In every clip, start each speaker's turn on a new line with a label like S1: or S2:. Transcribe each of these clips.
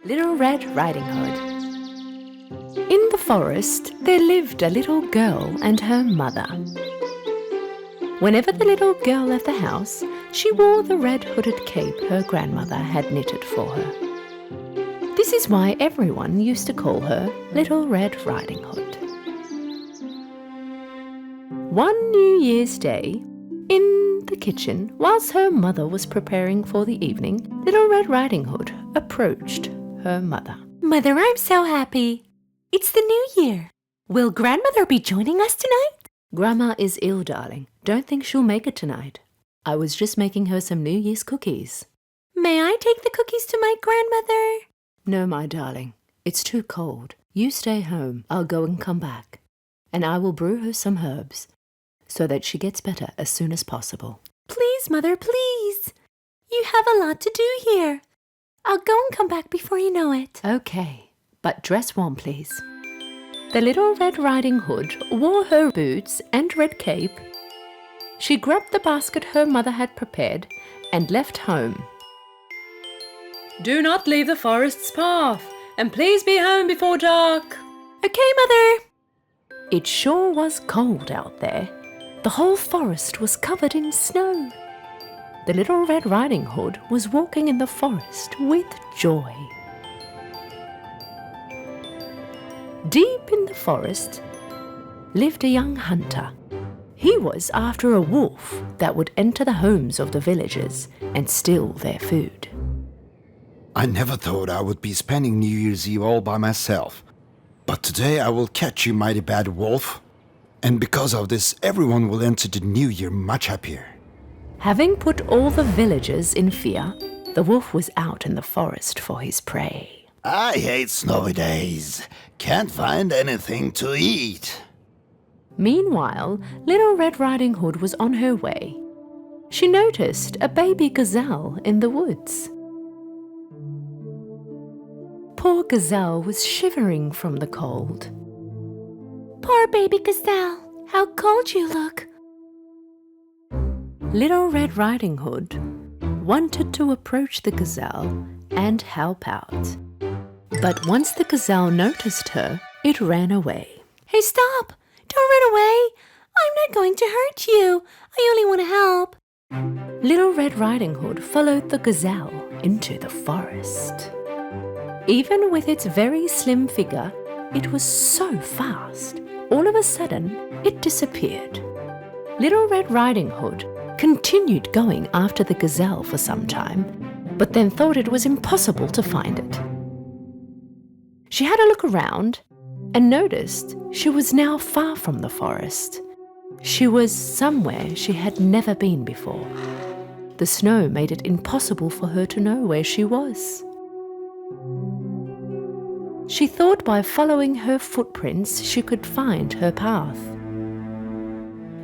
S1: Little Red Riding Hood. In the forest there lived a little girl and her mother. Whenever the little girl left the house, she wore the red hooded cape her grandmother had knitted for her. This is why everyone used to call her Little Red Riding Hood. One New Year's Day, in the kitchen, whilst her mother was preparing for the evening, Little Red Riding Hood approached her mother.
S2: Mother, I'm so happy. It's the new year. Will Grandmother be joining us tonight?
S1: Grandma is ill, darling. Don't think she'll make it tonight. I was just making her some New Year's cookies.
S2: May I take the cookies to my grandmother?
S1: No, my darling. It's too cold. You stay home. I'll go and come back. And I will brew her some herbs so that she gets better as soon as possible.
S2: Please, Mother, please. You have a lot to do here. I'll go and come back before you know it.
S1: Okay, but dress warm, please. The Little Red Riding Hood wore her boots and red cape. She grabbed the basket her mother had prepared and left home. Do not leave the forest's path, and please be home before dark.
S2: Okay, Mother.
S1: It sure was cold out there. The whole forest was covered in snow. The Little Red Riding Hood was walking in the forest with joy. Deep in the forest lived a young hunter. He was after a wolf that would enter the homes of the villagers and steal their food.
S3: I never thought I would be spending New Year's Eve all by myself. But today I will catch you, mighty bad wolf. And because of this, everyone will enter the new year much happier.
S1: Having put all the villagers in fear, the wolf was out in the forest for his prey.
S3: I hate snowy days. Can't find anything to eat.
S1: Meanwhile, Little Red Riding Hood was on her way. She noticed a baby gazelle in the woods. Poor gazelle was shivering from the cold.
S2: Poor baby gazelle, how cold you look.
S1: Little Red Riding Hood wanted to approach the gazelle and help out. But once the gazelle noticed her, it ran away.
S2: Hey, stop! Don't run away! I'm not going to hurt you. I only want to help.
S1: Little Red Riding Hood followed the gazelle into the forest. Even with its very slim figure, it was so fast. All of a sudden, it disappeared. Little Red Riding Hood continued going after the gazelle for some time, but then thought it was impossible to find it. She had a look around and noticed she was now far from the forest. She was somewhere she had never been before. The snow made it impossible for her to know where she was. She thought by following her footprints she could find her path.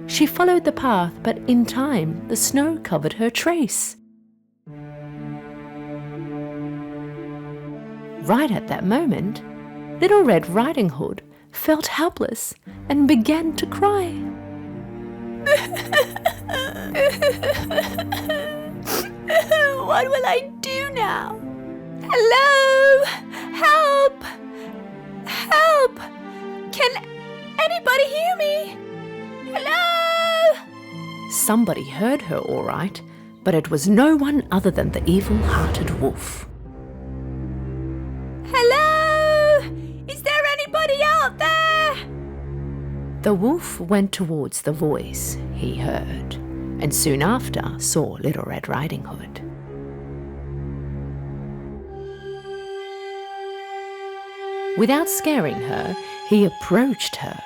S1: She followed the path, but in time the snow covered her trace. Right at that moment, Little Red Riding Hood felt helpless and began to cry.
S2: What will I do now? Hello? Help! Help! Can anybody hear me? Hello?
S1: Somebody heard her all right, but it was no one other than the evil-hearted wolf.
S2: Hello? Is there anybody out there?
S1: The wolf went towards the voice he heard, and soon after saw Little Red Riding Hood. Without scaring her, he approached her.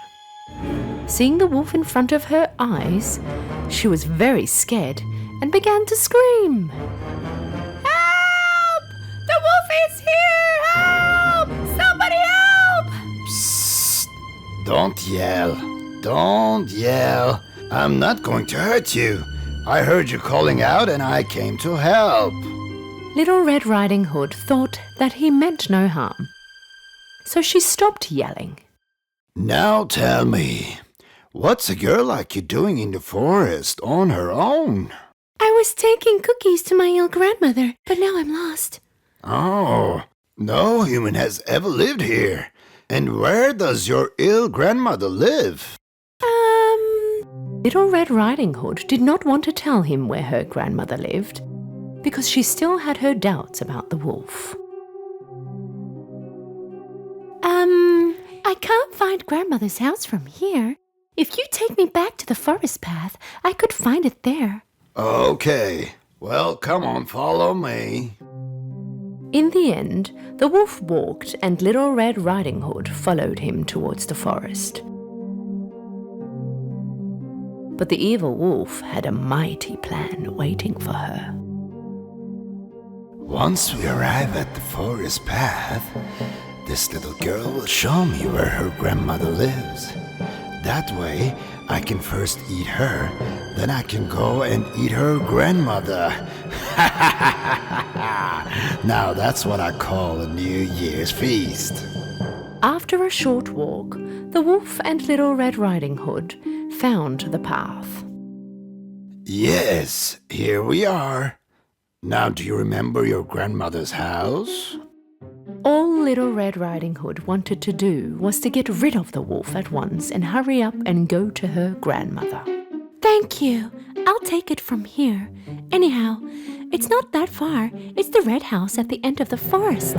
S1: Seeing the wolf in front of her eyes, she was very scared and began to scream.
S2: Help! The wolf is here! Help! Somebody help!
S3: Psst! Don't yell. Don't yell. I'm not going to hurt you. I heard you calling out and I came to help.
S1: Little Red Riding Hood thought that he meant no harm, so she stopped yelling.
S3: Now tell me, what's a girl like you doing in the forest on her own?
S2: I was taking cookies to my ill grandmother, but now I'm lost.
S3: Oh, No human has ever lived here. And where does your ill grandmother live?
S1: Little Red Riding Hood did not want to tell him where her grandmother lived because she still had her doubts about the wolf.
S2: I can't find Grandmother's house from here. If you take me back to the forest path, I could find it there.
S3: Okay. Well, come on, follow me.
S1: In the end, the wolf walked and Little Red Riding Hood followed him towards the forest. But the evil wolf had a mighty plan waiting for her.
S3: Once we arrive at the forest path, this little girl will show me where her grandmother lives. That way, I can first eat her, then I can go and eat her grandmother. Now that's what I call a New Year's feast.
S1: After a short walk, the wolf and Little Red Riding Hood found the path.
S3: Yes, here we are. Now do you remember your grandmother's house?
S1: All Little Red Riding Hood wanted to do was to get rid of the wolf at once and hurry up and go to her grandmother.
S2: Thank you. I'll take it from here. Anyhow, it's not that far. It's the red house at the end of the forest.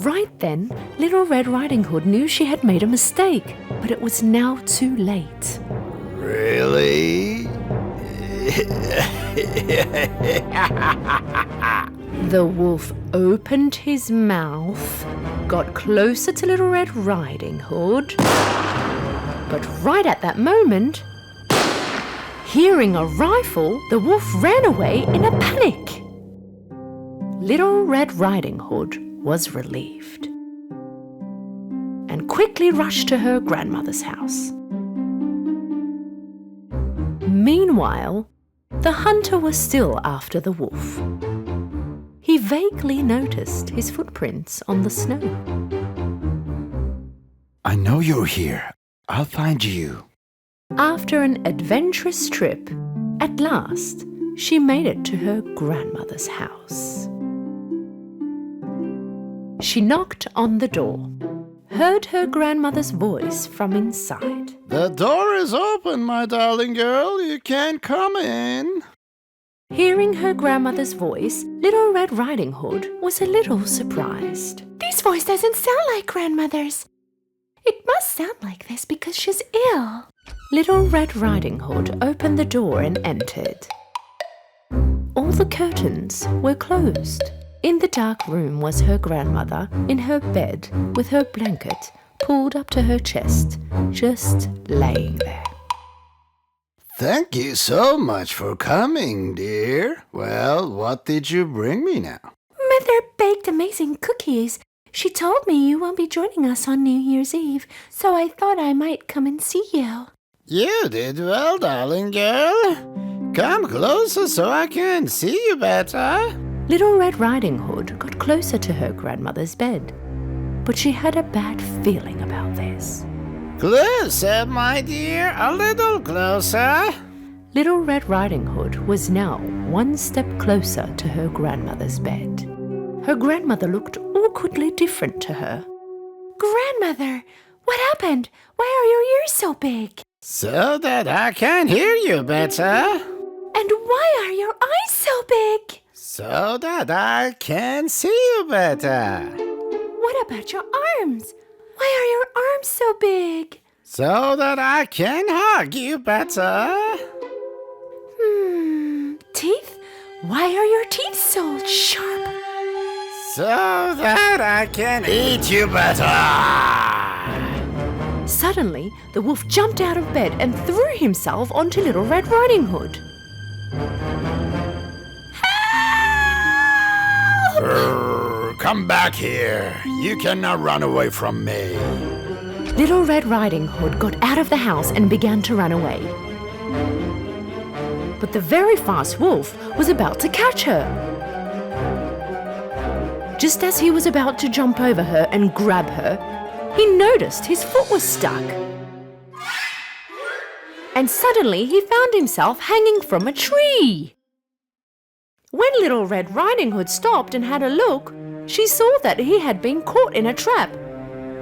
S1: Right then, Little Red Riding Hood knew she had made a mistake, but it was now too late.
S3: Really?
S1: The wolf opened his mouth, got closer to Little Red Riding Hood, but right at that moment, hearing a rifle, the wolf ran away in a panic. Little Red Riding Hood was relieved and quickly rushed to her grandmother's house. Meanwhile, the hunter was still after the wolf. He vaguely noticed his footprints on the snow.
S3: I know you're here. I'll find you.
S1: After an adventurous trip, at last, she made it to her grandmother's house. She knocked on the door, heard her grandmother's voice from inside.
S3: The door is open, my darling girl. You can come in.
S1: Hearing her grandmother's voice, Little Red Riding Hood was a little surprised.
S2: This voice doesn't sound like Grandmother's. It must sound like this because she's ill.
S1: Little Red Riding Hood opened the door and entered. All the curtains were closed. In the dark room was her grandmother in her bed with her blanket pulled up to her chest, just laying there.
S3: Thank you so much for coming, dear. Well, what did you bring me now?
S2: Mother baked amazing cookies. She told me you won't be joining us on New Year's Eve, so I thought I might come and see you.
S3: You did well, darling girl. Come closer so I can see you better.
S1: Little Red Riding Hood got closer to her grandmother's bed, but she had a bad feeling about this.
S3: Closer, my dear, a little closer.
S1: Little Red Riding Hood was now one step closer to her grandmother's bed. Her grandmother looked awkwardly different to her.
S2: Grandmother, what happened? Why are your ears so big?
S3: So that I can hear you better.
S2: And why are your eyes so big?
S3: So that I can see you better.
S2: What about your arms? Why are your arms so big?
S3: So that I can hug you better.
S2: Teeth? Why are your teeth so sharp?
S3: So that I can eat you better.
S1: Suddenly, the wolf jumped out of bed and threw himself onto Little Red Riding Hood.
S3: Come back here. You cannot run away from me.
S1: Little Red Riding Hood got out of the house and began to run away. But the very fast wolf was about to catch her. Just as he was about to jump over her and grab her, he noticed his foot was stuck. And suddenly he found himself hanging from a tree. When Little Red Riding Hood stopped and had a look, she saw that he had been caught in a trap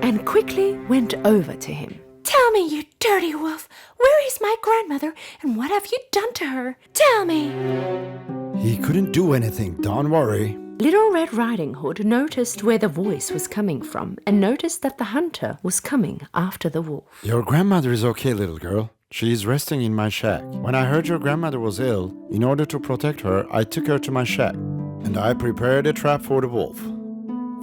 S1: and quickly went over to him.
S2: Tell me, you dirty wolf, where is my grandmother and what have you done to her? Tell me.
S3: He couldn't do anything, don't worry.
S1: Little Red Riding Hood noticed where the voice was coming from and noticed that the hunter was coming after the wolf.
S3: Your grandmother is okay, little girl. She is resting in my shack. When I heard your grandmother was ill, in order to protect her, I took her to my shack, and I prepared a trap for the wolf.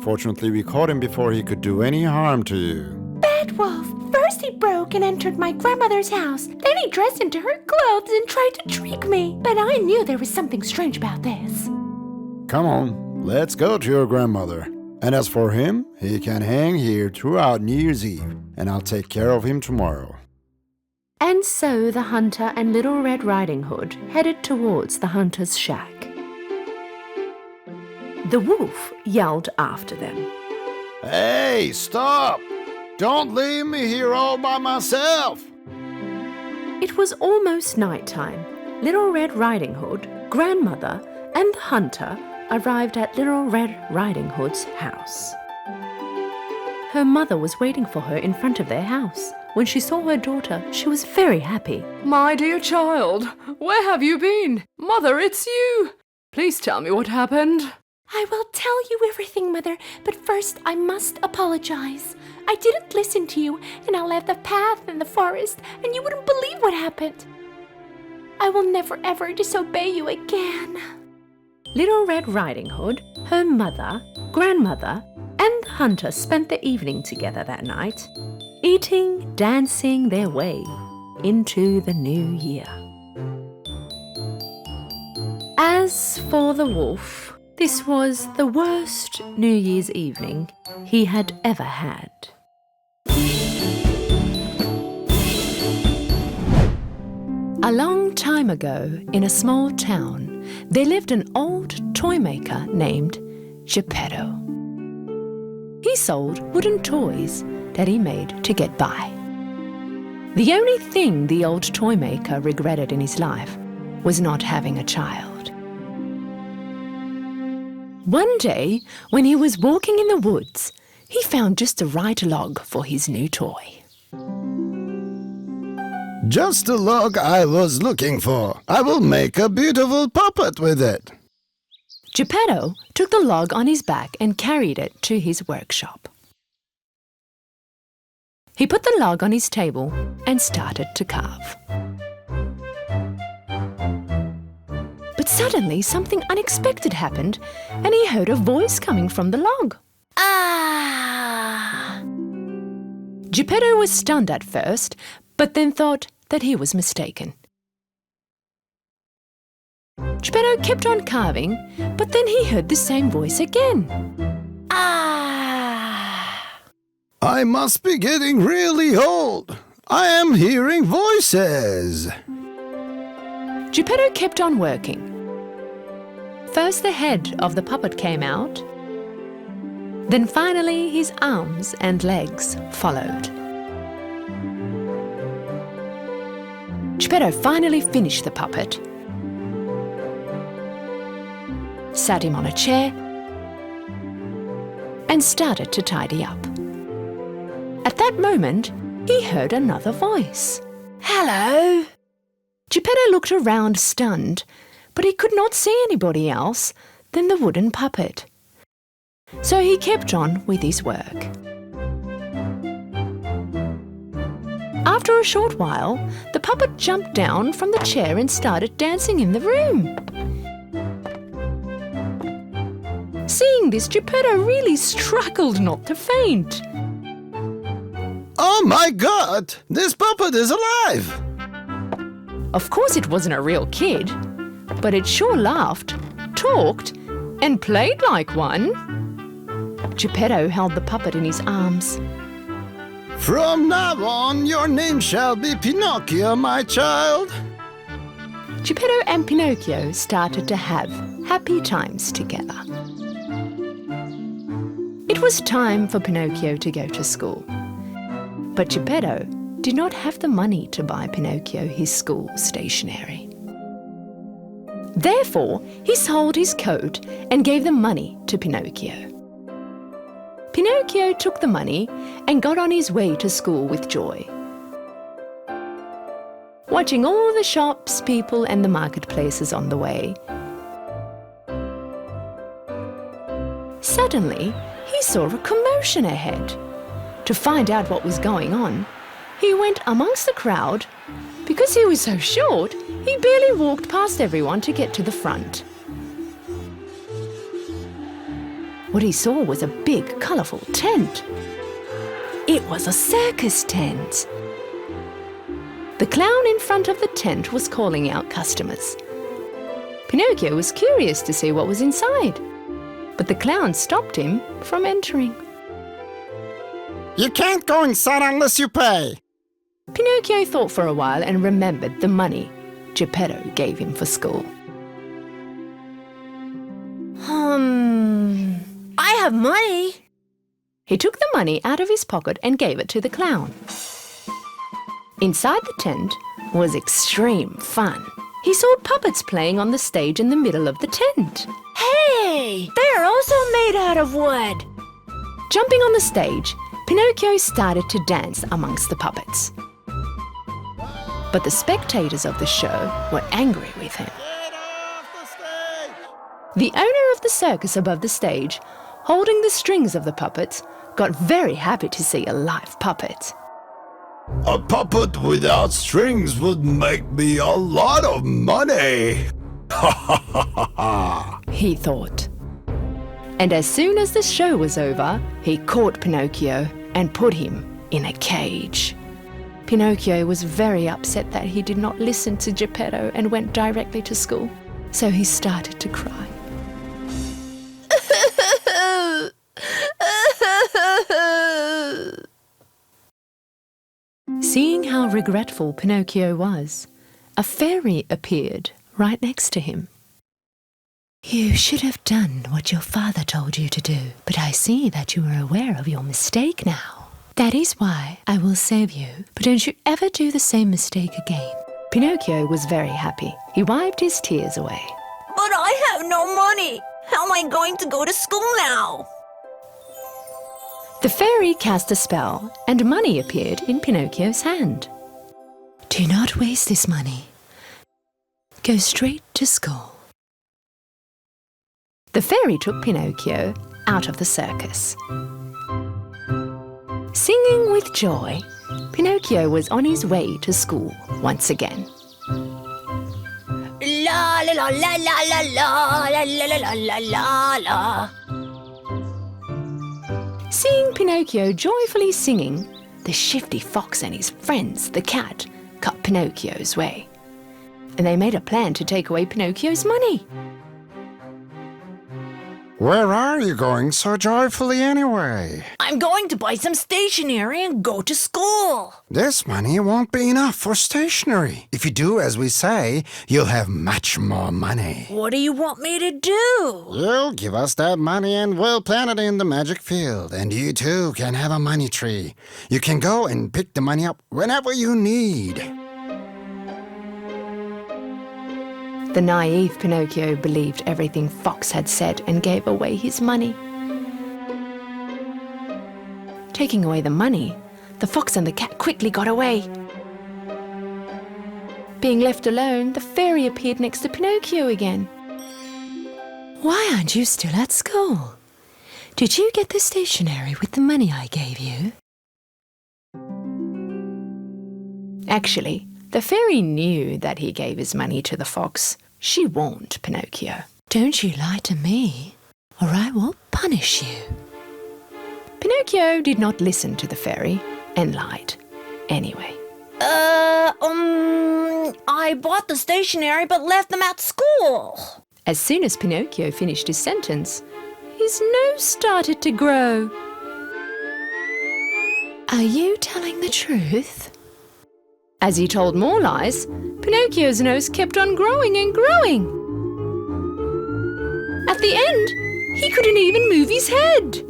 S3: Fortunately, we caught him before he could do any harm to you.
S2: Bad wolf. First he broke and entered my grandmother's house. Then he dressed into her clothes and tried to trick me. But I knew there was something strange about this.
S3: Come on, let's go to your grandmother. And as for him, he can hang here throughout New Year's Eve, and I'll take care of him tomorrow.
S1: And so the hunter and Little Red Riding Hood headed towards the hunter's shack. The wolf yelled after them.
S3: Hey, stop! Don't leave me here all by myself!
S1: It was almost nighttime. Little Red Riding Hood, grandmother, and the hunter arrived at Little Red Riding Hood's house. Her mother was waiting for her in front of their house. When she saw her daughter, she was very happy.
S4: My dear child, where have you been? Mother, it's you! Please tell me what happened.
S2: I will tell you everything, Mother, but first I must apologize. I didn't listen to you, and I left the path in the forest, and you wouldn't believe what happened. I will never ever disobey you again.
S1: Little Red Riding Hood, her mother, grandmother, and the hunter spent the evening together that night, eating, dancing their way into the new year. As for the wolf, this was the worst New Year's evening he had ever had. A long time ago, in a small town, there lived an old toy maker named Geppetto. He sold wooden toys that he made to get by. The only thing the old toy maker regretted in his life was not having a child. One day, when he was walking in the woods, he found just the right log for his new toy.
S3: Just the log I was looking for. I will make a beautiful puppet with it.
S1: Geppetto took the log on his back and carried it to his workshop. He put the log on his table and started to carve. But suddenly something unexpected happened and he heard a voice coming from the log.
S2: Ah!
S1: Geppetto was stunned at first, but then thought that he was mistaken. Geppetto kept on carving, but then he heard the same voice again.
S2: Ah!
S3: I must be getting really old. I am hearing voices.
S1: Geppetto kept on working. First the head of the puppet came out, then finally his arms and legs followed. Geppetto finally finished the puppet, sat him on a chair, and started to tidy up. At that moment, he heard another voice.
S2: Hello?
S1: Geppetto looked around stunned, but he could not see anybody else than the wooden puppet. So he kept on with his work. After a short while, the puppet jumped down from the chair and started dancing in the room. Seeing this, Geppetto really struggled not to faint.
S3: Oh my God! This puppet is alive!
S1: Of course it wasn't a real kid, but it sure laughed, talked, and played like one. Geppetto held the puppet in his arms.
S3: From now on, your name shall be Pinocchio, my child.
S1: Geppetto and Pinocchio started to have happy times together. It was time for Pinocchio to go to school. But Geppetto did not have the money to buy Pinocchio his school stationery. Therefore, he sold his coat and gave the money to Pinocchio. Pinocchio took the money and got on his way to school with joy. Watching all the shops, people and the marketplaces on the way, suddenly he saw a commotion ahead. To find out what was going on, he went amongst the crowd. Because he was so short, he barely walked past everyone to get to the front. What he saw was a big, colourful tent. It was a circus tent. The clown in front of the tent was calling out customers. Pinocchio was curious to see what was inside, but the clown stopped him from entering.
S3: You can't go inside unless you pay.
S1: Pinocchio thought for a while and remembered the money Geppetto gave him for school.
S2: I have money.
S1: He took the money out of his pocket and gave it to the clown. Inside the tent was extreme fun. He saw puppets playing on the stage in the middle of the tent.
S2: Hey, they're also made out of wood.
S1: Jumping on the stage, Pinocchio started to dance amongst the puppets. But the spectators of the show were angry with him.
S3: Get off the stage!
S1: The owner of the circus above the stage, holding the strings of the puppets, got very happy to see a live puppet.
S3: A puppet without strings would make me a lot of money. Ha ha ha ha ha!
S1: He thought. And as soon as the show was over, he caught Pinocchio and put him in a cage. Pinocchio was very upset that he did not listen to Geppetto and went directly to school, so he started to cry. Seeing how regretful Pinocchio was, a fairy appeared right next to him. You should have done what your father told you to do, but I see that you are aware of your mistake now. That is why I will save you, but don't you ever do the same mistake again. Pinocchio was very happy. He wiped his tears away.
S2: But I have no money. How am I going to go to school now?
S1: The fairy cast a spell and money appeared in Pinocchio's hand. Do not waste this money. Go straight to school. The fairy took Pinocchio out of the circus. Singing with joy, Pinocchio was on his way to school once again.
S2: La la la la la la la la la la la la.
S1: Seeing Pinocchio joyfully singing, the shifty fox and his friends, the cat, cut Pinocchio's way. And they made a plan to take away Pinocchio's money.
S3: Where are you going so joyfully anyway?
S2: I'm going to buy some stationery and go to school.
S3: This money won't be enough for stationery. If you do as we say, you'll have much more money.
S2: What do you want me to do?
S3: You'll give us that money and we'll plant it in the magic field. And you too can have a money tree. You can go and pick the money up whenever you need.
S1: The naive Pinocchio believed everything Fox had said and gave away his money. Taking away the money, the fox and the cat quickly got away. Being left alone, the fairy appeared next to Pinocchio again. Why aren't you still at school? Did you get the stationery with the money I gave you? Actually, the fairy knew that he gave his money to the fox. She warned Pinocchio. Don't you lie to me, or I will punish you. Pinocchio did not listen to the fairy and lied anyway.
S2: I bought the stationery but left them at school.
S1: As soon as Pinocchio finished his sentence, his nose started to grow. Are you telling the truth? As he told more lies, Pinocchio's nose kept on growing and growing. At the end, he couldn't even move his head.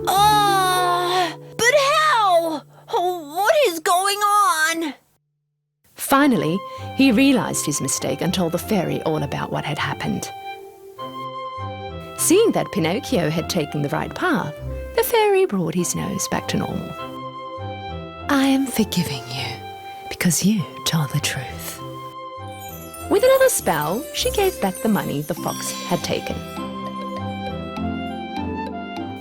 S2: But how? What is going on?
S1: Finally, he realized his mistake and told the fairy all about what had happened. Seeing that Pinocchio had taken the right path, the fairy brought his nose back to normal. I am forgiving you because you told the truth. With another spell, she gave back the money the fox had taken.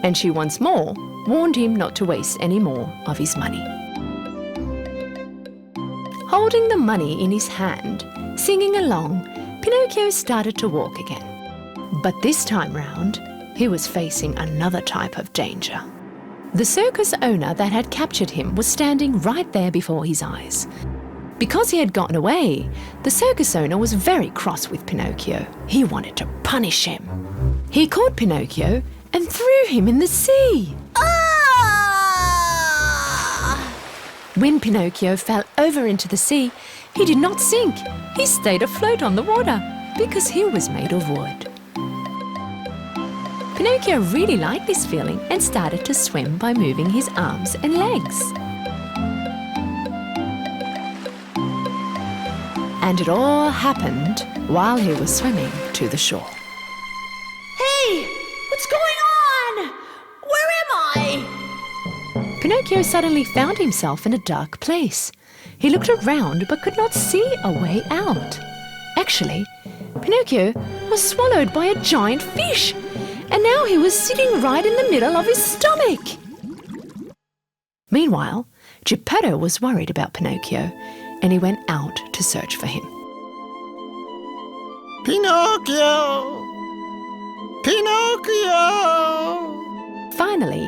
S1: And she once more warned him not to waste any more of his money. Holding the money in his hand, singing along, Pinocchio started to walk again. But this time round, he was facing another type of danger. The circus owner that had captured him was standing right there before his eyes. Because he had gotten away, the circus owner was very cross with Pinocchio. He wanted to punish him. He caught Pinocchio and threw him in the sea. When Pinocchio fell over into the sea, he did not sink. He stayed afloat on the water because he was made of wood. Pinocchio really liked this feeling and started to swim by moving his arms and legs. And it all happened while he was swimming to the shore.
S2: Hey! What's going on? Where am I?
S1: Pinocchio suddenly found himself in a dark place. He looked around but could not see a way out. Actually, Pinocchio was swallowed by a giant fish, and now he was sitting right in the middle of his stomach. Meanwhile, Geppetto was worried about Pinocchio, and he went out to search for him.
S3: Pinocchio! Pinocchio!
S1: Finally,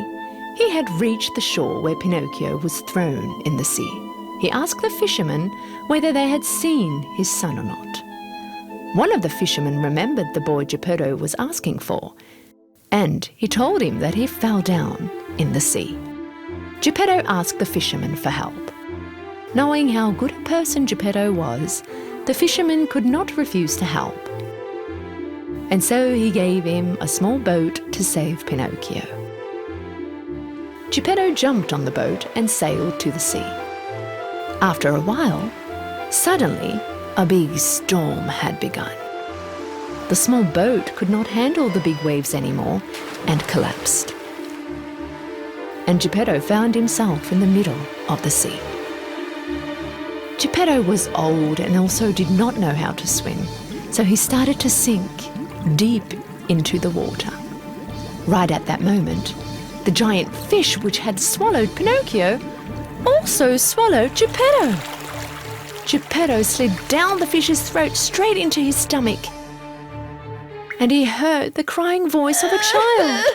S1: he had reached the shore where Pinocchio was thrown in the sea. He asked the fishermen whether they had seen his son or not. One of the fishermen remembered the boy Geppetto was asking for, and he told him that he fell down in the sea. Geppetto asked the fisherman for help. Knowing how good a person Geppetto was, the fisherman could not refuse to help. And so he gave him a small boat to save Pinocchio. Geppetto jumped on the boat and sailed to the sea. After a while, suddenly a big storm had begun. The small boat could not handle the big waves anymore and collapsed. And Geppetto found himself in the middle of the sea. Geppetto was old and also did not know how to swim, so he started to sink deep into the water. Right at that moment, the giant fish which had swallowed Pinocchio also swallowed Geppetto. Geppetto slid down the fish's throat straight into his stomach, and he heard the crying voice of a child.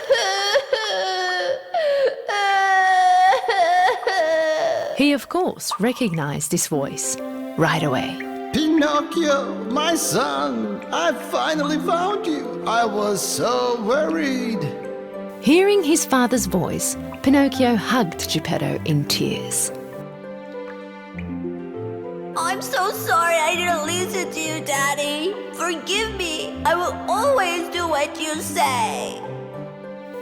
S1: He, of course, recognized this voice right away.
S3: Pinocchio, my son, I finally found you. I was so worried.
S1: Hearing his father's voice, Pinocchio hugged Geppetto in tears.
S2: I'm so sorry I didn't listen to you, Daddy. Forgive me. I will always do what you say.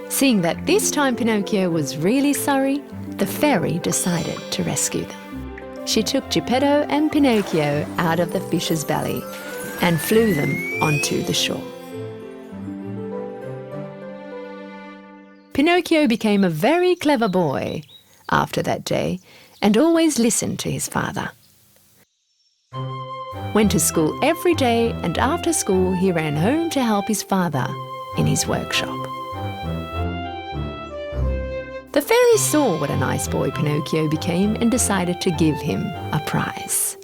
S1: Seeing that this time Pinocchio was really sorry, the fairy decided to rescue them. She took Geppetto and Pinocchio out of the fish's belly and flew them onto the shore. Pinocchio became a very clever boy after that day and always listened to his father. Went to school every day, and after school he ran home to help his father in his workshop. The fairy saw what a nice boy Pinocchio became and decided to give him a prize.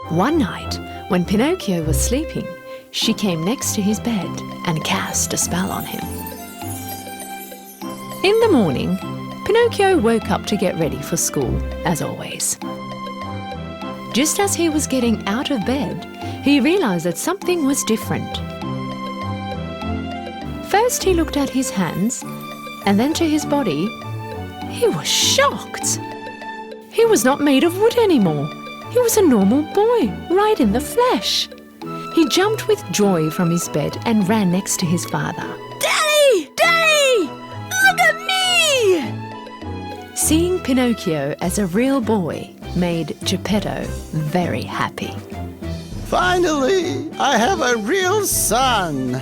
S1: One night, when Pinocchio was sleeping, she came next to his bed and cast a spell on him. In the morning, Pinocchio woke up to get ready for school, as always. Just as he was getting out of bed, he realized that something was different. First, he looked at his hands, and then to his body. He was shocked. He was not made of wood anymore. He was a normal boy, right in the flesh. He jumped with joy from his bed and ran next to his father.
S2: Daddy! Daddy! Look at me!
S1: Seeing Pinocchio as a real boy made Geppetto very happy.
S3: Finally, I have a real son.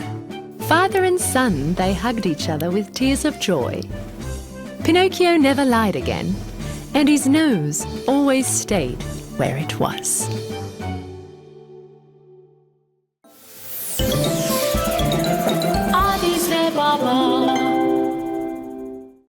S1: Father and son, they hugged each other with tears of joy. Pinocchio never lied again, and his nose always stayed where it was.